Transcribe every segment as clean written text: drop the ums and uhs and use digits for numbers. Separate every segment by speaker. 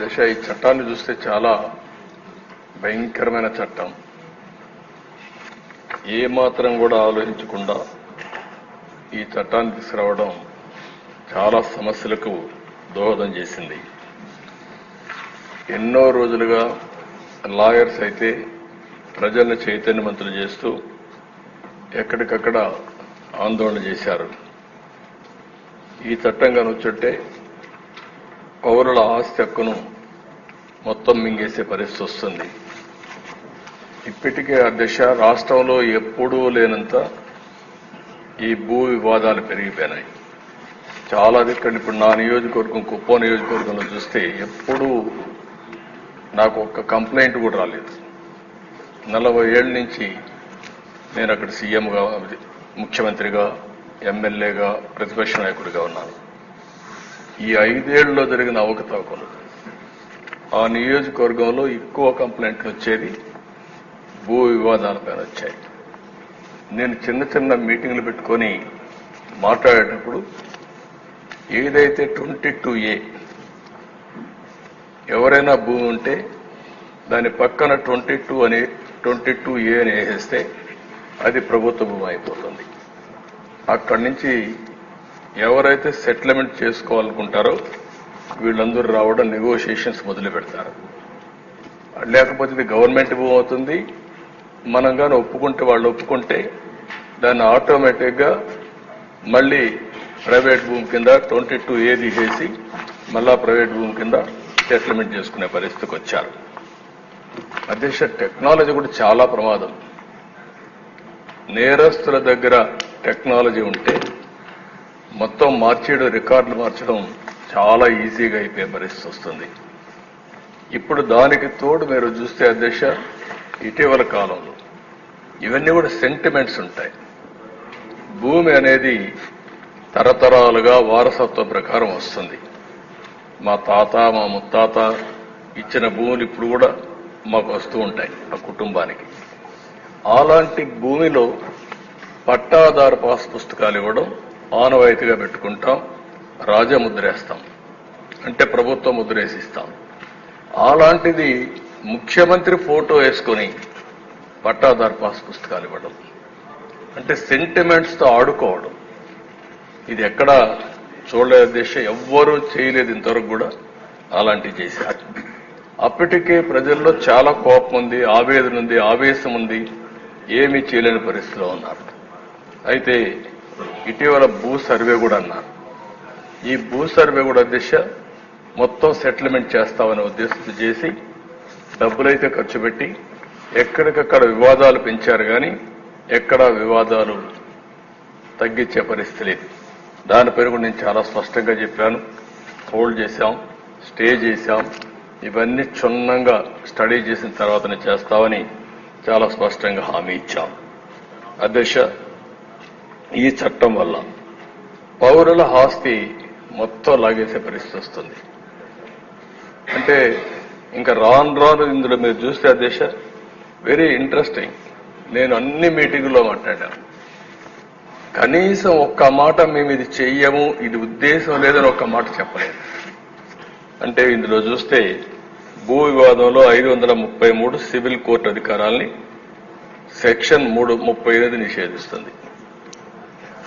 Speaker 1: దశ ఈ చట్టాన్ని చూస్తే చాలా భయంకరమైన చట్టం. ఏ మాత్రం కూడా ఆలోచించకుండా ఈ చట్టాన్ని తీసుకురావడం చాలా సమస్యలకు దోహదం చేసింది. ఎన్నో రోజులుగా లాయర్స్ అయితే ప్రజలను చైతన్యవంతులు చేస్తూ ఎక్కడికక్కడ ఆందోళన చేశారు. ఈ చట్టం కనుచుంటే పౌరుల ఆస్తి హక్కును మొత్తం మింగేసే పరిస్థితి వస్తుంది. ఇప్పటికే ఆ దిశ రాష్ట్రంలో ఎప్పుడూ లేనంత ఈ భూ వివాదాలు పెరిగిపోయినాయి. చాలా దిక్కండి. ఇప్పుడు నా నియోజకవర్గం కుప్పం నియోజకవర్గంలో చూస్తే ఎప్పుడూ నాకు ఒక్క కంప్లైంట్ కూడా రాలేదు. 40 ఏళ్ల నుంచి నేను అక్కడ సీఎంగా, ముఖ్యమంత్రిగా, ఎమ్మెల్యేగా, ప్రతిపక్ష నాయకుడిగా ఉన్నాను. ఈ 5 ఏళ్లలో జరిగిన అవకతవకలు ఆ నియోజకవర్గంలో ఎక్కువ కంప్లైంట్లు వచ్చేది భూ వివాదాలపైన వచ్చాయి. నేను చిన్న చిన్న మీటింగ్లు పెట్టుకొని మాట్లాడేటప్పుడు ఏదైతే 22A ఎవరైనా భూమి ఉంటే దాని పక్కన 22A అని వేసేస్తే అది ప్రభుత్వ భూమి అయిపోతుంది. అక్కడి నుంచి ఎవరైతే సెటిల్మెంట్ చేసుకోవాలనుకుంటారో వీళ్ళందరూ రావడం, నెగోషియేషన్స్ మొదలు పెడతారు. లేకపోతే ఇది గవర్నమెంట్ భూమి అవుతుంది. మనం కానీ ఒప్పుకుంటే, వాళ్ళు ఒప్పుకుంటే దాన్ని ఆటోమేటిక్గా మళ్ళీ ప్రైవేట్ భూమి కింద 22A తీసేసి మళ్ళా ప్రైవేట్ భూమి కింద సెటిల్మెంట్ చేసుకునే పరిస్థితికి వచ్చారు. అధ్యక్ష, టెక్నాలజీ కూడా చాలా ప్రమాదం. నేరస్తుల దగ్గర టెక్నాలజీ ఉంటే మొత్తం మార్చేయడం, రికార్డులు మార్చడం చాలా ఈజీగా అయిపోయే పరిస్థితి వస్తుంది. ఇప్పుడు దానికి తోడు మీరు చూస్తే అధ్యక్ష, ఇటీవల కాలంలో ఇవన్నీ కూడా సెంటిమెంట్స్ ఉంటాయి. భూమి అనేది తరతరాలుగా వారసత్వ ప్రకారం వస్తుంది. మా తాత, మా ముత్తాత ఇచ్చిన భూములు ఇప్పుడు కూడా మాకు వస్తూ ఉంటాయి ఆ కుటుంబానికి. అలాంటి భూమిలో పట్టాదారు పాస్ పుస్తకాలు ఇవ్వడం ఆనవాయితీగా పెట్టుకుంటాం. రాజముద్రేస్తాం, అంటే ప్రభుత్వం ముద్రేసిస్తాం. అలాంటిది ముఖ్యమంత్రి ఫోటో వేసుకొని పట్టాదారు పాస్ పుస్తకాలు ఇవ్వడం అంటే సెంటిమెంట్స్తో ఆడుకోవడం. ఇది ఎక్కడ చూడలేదు దేశ, ఎవ్వరూ చేయలేదు ఇంతవరకు కూడా. అలాంటివి చేశారు. అప్పటికే ప్రజల్లో చాలా కోపం ఉంది, ఆవేదన ఉంది, ఆవేశం ఉంది. ఏమీ చేయలేని పరిస్థితిలో ఉన్నారు. అయితే ఇటీవల భూ సర్వే కూడా అన్నారు. ఈ భూ సర్వే కూడా దిశ మొత్తం సెటిల్మెంట్ చేస్తామనే ఉద్దేశంతో చేసి డబ్బులైతే ఖర్చు పెట్టి ఎక్కడికక్కడ వివాదాలు పెంచారు, కానీ ఎక్కడా వివాదాలు తగ్గించే పరిస్థితి లేదు. దానిపైన కూడా నేను చాలా స్పష్టంగా చెప్పాను. హోల్డ్ చేశాం, స్టే చేశాం. ఇవన్నీ క్షుణ్ణంగా స్టడీ చేసిన తర్వాతనే చేస్తామని చాలా స్పష్టంగా హామీ ఇచ్చాం. అధ్యక్ష, ఈ చట్టం వల్ల పౌరుల ఆస్తి మొత్తం లాగేసే పరిస్థితి వస్తుంది. అంటే ఇంకా రాను ఇందులో మీరు చూస్తే అధ్యక్ష, వెరీ ఇంట్రెస్టింగ్. నేను అన్ని మీటింగుల్లో మాట్లాడాను. కనీసం ఒక్క మాట మేము ఇది చెయ్యము, ఇది ఉద్దేశం లేదని ఒక్క మాట చెప్పలేదు. అంటే ఇందులో చూస్తే భూ వివాదంలో 533 సివిల్ కోర్టు అధికారాల్ని సెక్షన్ 338 నిషేధిస్తుంది.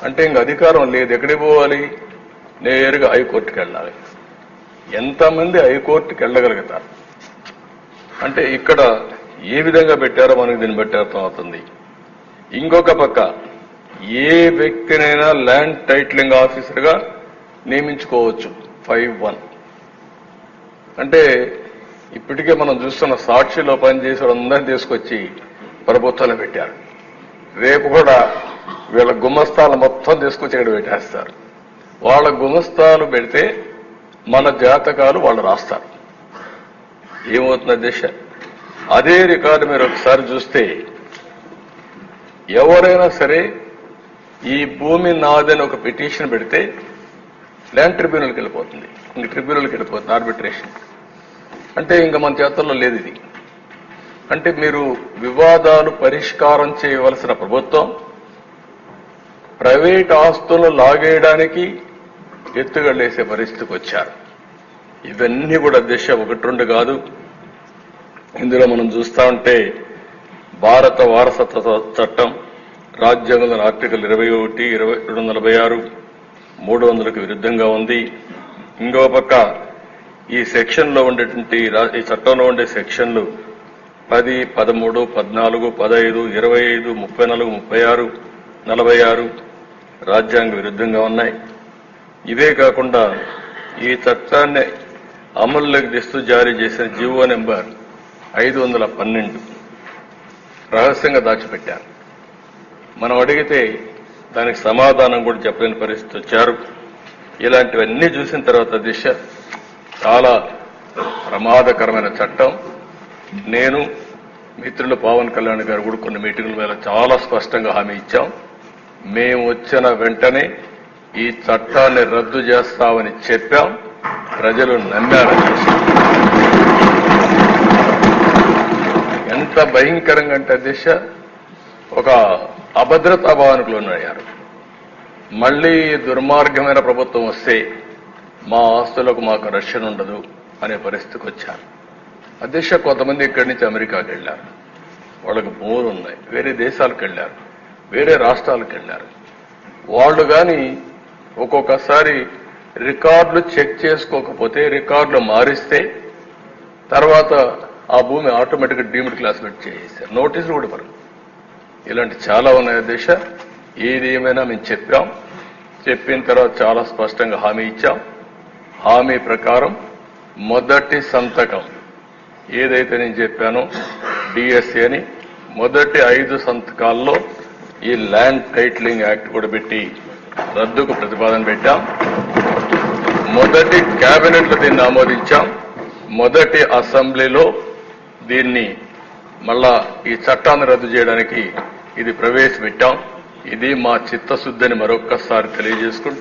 Speaker 1: అంటే ఇంక అధికారం లేదు. ఎక్కడికి పోవాలి? నేరుగా హైకోర్టుకి వెళ్ళాలి. ఎంతమంది హైకోర్టుకి వెళ్ళగలుగుతారు? అంటే ఇక్కడ ఏ విధంగా పెట్టారో మనకి దీన్ని బట్టి అర్థమవుతుంది. ఇంకొక పక్క ఏ వ్యక్తినైనా ల్యాండ్ టైటిలింగ్ ఆఫీసర్గా నియమించుకోవచ్చు 5(1). అంటే ఇప్పటికే మనం చూస్తున్న సాక్షిలో పనిచేసే అందరినీ తీసుకొచ్చి ప్రభుత్వంలో పెట్టారు. రేపు కూడా వీళ్ళ గుమస్తాలు మొత్తం తీసుకొచ్చి ఇక్కడ పెట్టేస్తారు. వాళ్ళ గుమస్తాలు పెడితే మన జాతకాలు వాళ్ళు రాస్తారు. ఏమవుతుంది అధ్యక్ష? అదే రికార్డు మీరు ఒకసారి చూస్తే ఎవరైనా సరే ఈ భూమి నాదని ఒక పిటిషన్ పెడితే ల్యాండ్ ట్రిబ్యునల్కి వెళ్ళిపోతుంది. ఇంక ట్రిబ్యునల్కి వెళ్ళిపోతుంది, ఆర్బిట్రేషన్. అంటే ఇంకా మన చేతుల్లో లేదు ఇది. అంటే మీరు వివాదాలు పరిష్కారం చేయవలసిన ప్రభుత్వం ప్రైవేట్ ఆస్తులను లాగేయడానికి ఎత్తుగడలేసే పరిస్థితికి వచ్చారు. ఇవన్నీ కూడా దిశ ఒకటి రెండు కాదు. ఇందులో మనం చూస్తా ఉంటే భారత వారసత్వ చట్టం రాజ్యాంగంలోని ఆర్టికల్ 21, 246, 300కు విరుద్ధంగా ఉంది. ఇంకో పక్క ఈ సెక్షన్ లో ఉండేటువంటి ఈ చట్టంలో ఉండే సెక్షన్లు 10, 13, 14, 15, 25, 34, 36, 46 రాజ్యాంగ విరుద్ధంగా ఉన్నాయి. ఇవే కాకుండా ఈ చట్టాన్ని అమల్లోకి తెస్తూ జారీ చేసిన జీవో నెంబర్ 512 రహస్యంగా దాచిపెట్టారు. మనం అడిగితే దానికి సమాధానం కూడా చెప్పలేని పరిస్థితి వచ్చారు. ఇలాంటివన్నీ చూసిన తర్వాత దిశ చాలా ప్రమాదకరమైన చట్టం. నేను మిత్రులు పవన్ కళ్యాణ్ గారు కూడా కొన్ని మీటింగుల మీద చాలా స్పష్టంగా హామీ ఇచ్చాం. మేము వచ్చిన వెంటనే ఈ చట్టాన్ని రద్దు చేస్తామని చెప్పాం. ప్రజలు నమ్మారని ఎంత భయంకరంగా అంటే దిశ ఒక అభద్రతా భావనకు లోనయ్యారు. మళ్లీ దుర్మార్గమైన ప్రభుత్వం వస్తే మా ఆస్తులకు మాకు రక్షణ ఉండదు అనే పరిస్థితికి వచ్చారు. అధ్యక్ష కొంతమంది ఇక్కడి నుంచి అమెరికాకి వెళ్లారు, వాళ్ళకి భూములు ఉన్నాయి, వేరే దేశాలకు వెళ్లారు, వేరే రాష్ట్రాలకు వెళ్లారు. వాళ్ళు కానీ ఒక్కొక్కసారి రికార్డులు చెక్ చేసుకోకపోతే రికార్డులు మారిస్తే తర్వాత ఆ భూమి ఆటోమేటిక్గా డీమ్డ్ క్లాసిఫైడ్ చేసేసారు, నోటీసులు కూడా పరు. ఇలాంటి చాలా ఉన్నాయి అధ్యక్ష. ఏది ఏమైనా మేము చెప్పాం, చెప్పిన తర్వాత చాలా స్పష్టంగా హామీ ఇచ్చాం. హామీ ప్రకారం మొదటి సంతకం ఏదైతే నేను చెప్పానో డిఎస్ఏ అని మొదటి 5 సంతకాల్లో ఈ ల్యాండ్ టైటిలింగ్ యాక్ట్ కూడా పెట్టి రద్దుకు ప్రతిపాదన పెట్టాం. మొదటి కేబినెట్ లో దీన్ని ఆమోదించాం. మొదటి అసెంబ్లీలో దీన్ని మళ్ళా ఈ చట్టాన్ని రద్దు చేయడానికి ఇది ప్రవేశపెట్టాం. ఇది మా చిత్తశుద్ధిని మరొక్కసారి తెలియజేసుకుంటూ